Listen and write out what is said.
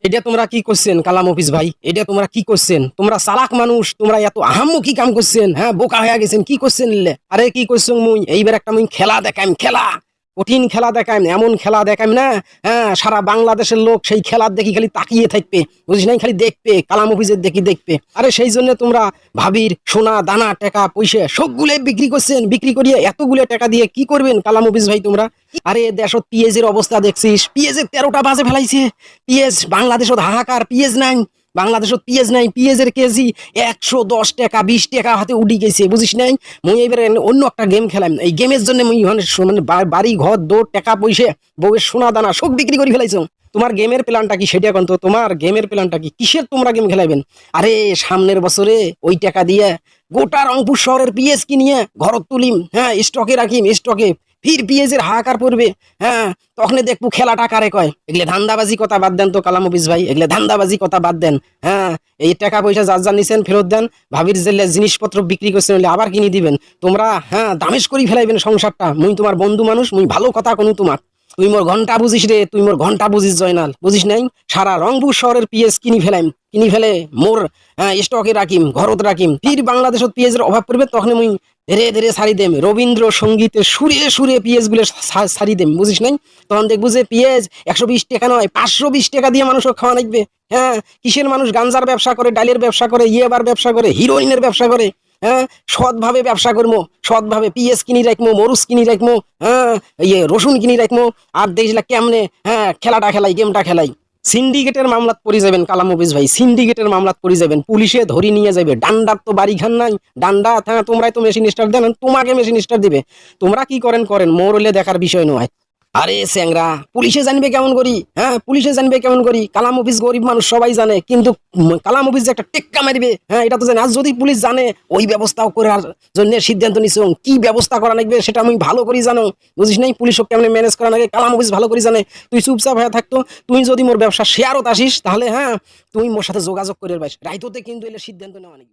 এটা তোমরা কি করছেন কালাম অফিস ভাই? এটা তোমরা কি করছেন? তোমরা চালাক মানুষ, তোমরা এত আহাম্মকি কাম করছেন, হ্যাঁ বোকা হয়ে গেছেন। কি করছেন নিলে? আরে কি করছেন মুই এইবার একটা মুই খেলা দেখাইম, খেলা কঠিন খেলা দেখাইম, এমন খেলা দেখাইম না, হ্যাঁ সারা বাংলাদেশের লোক সেই খেলার দেখি খালি তাকিয়ে থাকবে, বুঝিস নাই, খালি দেখবে কালাম অফিসের দেখি দেখবে। আরে সেই জন্য তোমরা ভাবির সোনা দানা টাকা পয়সা সবগুলো বিক্রি করছেন, বিক্রি করিয়ে এতগুলো টাকা দিয়ে কি করবেন কালাম অফিস ভাই তোমরা? আরে দেশত পিএজের অবস্থা দেখছিস, পিএজের 13টা বাজে ফেলাইছে। পিএজ বাংলাদেশত হাহাকার, পিএজ নাই বাংলাদেশত, পিএজ নাই, পিএজের কেজি 110 টাকা 20 টাকা হাতে উঠি গেছে, বুঝিস নাই। মুই এবার অন্য একটা গেম খেলাম, এই গেমের জন্য মুই মানে বাড়ি ঘর দৌড় টাকা পয়সা বউয়ের সোনা দানা সব বিক্রি করে ফেলাইছো। তোমার গেমের প্ল্যানটা কি সেটা কোন তো, তোমার গেমের প্ল্যানটা কি, কিসের তোমরা গেম খেলাইবেন? আরে সামনের বছরে ওই টাকা দিয়ে গোটা রংপুর শহরের পিএস কিনিয়ে ঘরত তুলিম, হ্যাঁ স্টকে রাখিম, স্টকে ফির পিএজের হাহাকার পড়বে, হ্যাঁ তখন দেখবো খেলাটা কারে কয়। এগুলো ধান্দাবাজি কথা বাদ দেন তো কালাম অফিস ভাই, এগুলো ধান্দাবাজি কথা বাদ দেন। হ্যাঁ এই টাকা পয়সা যার যা নিছেন ফেরত দেন, ভাবির যে জিনিসপত্র বিক্রি করছেন হলে আবার কিনে দিবেন। তোমরা হ্যাঁ দামেশ করি ফেলাইবেন সংসারটা। মুই তোমার বন্ধু মানুষ, মুই ভালো কথা কোনো তোমার, তুই মোর ঘন্টা বুঝিস রে, তুই মোর ঘন্টা বুঝিস জয়নাল, বুঝিস নাই। সারা রংপুর শহরের পিএস কিনি ফেলাইম, কিনি ফেলে মোর স্টকে রাখিম, ঘরত রাখিম। ফির বাংলাদেশত পিএসের অভাব পড়বে তখন মুই ধীরে ধীরে সারি দেম, রবীন্দ্র সঙ্গীতের সুরে সুরে পিএস গুলো সারি দেম, বুঝিস নাই। তখন দেখবো যে পিএস 120 টাকা নয় 520 টাকা দিয়ে মানুষকে খাওয়া লাগবে। হ্যাঁ কিসের মানুষ গাঞ্জার ব্যবসা করে, ডালের ব্যবসা করে, ইয়েবার ব্যবসা করে, হিরোইনের ব্যবসা করে। হ্যাঁ সৎভাবে ব্যবসা করবো, সৎভাবে পিএস কিনি রাখবো, মরুচ কিনি রাখবো, হ্যাঁ রসুন কিনি রাখবো। আর দেখলা কেমনে হ্যাঁ খেলাটা খেলাই, গেমটা খেলাই। সিন্ডিকেটের মামলাত পড়ে যাবেন কালাম অফিস ভাই, সিন্ডিকেটের মামলাত পড়ে যাবেন, পুলিশে ধরি নিয়ে যাবে। ডান্ডার তো বাড়ি খান নাই, ডান্ডা হ্যাঁ তোমরাই তো মেশিন স্টার দেন, তোমাকে মেশিন স্টার দিবে। তোমরা কি করেন করেন, মোর হলে দেখার বিষয় নয়। আরে স্যাংরা পুলিশে জানবে কেমন করি, হ্যাঁ পুলিশে জানবে কেমন করি, কালাম অফিস গরিব মানুষ সবাই জানে, কিন্তু কালাম অফিস যে একটা টেক্কা মারবে, হ্যাঁ এটা তো জানে। আর যদি পুলিশ জানে ওই ব্যবস্থাও করার জন্য সিদ্ধান্ত নিছ, কি ব্যবস্থা করা লাগবে সেটা আমি ভালো করে জানো, বুঝিস নাই। পুলিশও কেমন ম্যানেজ করা লাগে কালাম অফিস ভালো করে জানে। তুই চুপচাপ হয়ে থাকতো, তুই যদি মোর ব্যবসা শেয়ারত আসিস তাহলে হ্যাঁ তুই মোর সাথে যোগাযোগ করে পাইস, রাইতোতে কিন্তু এলে সিদ্ধান্ত নেওয়া নাকি।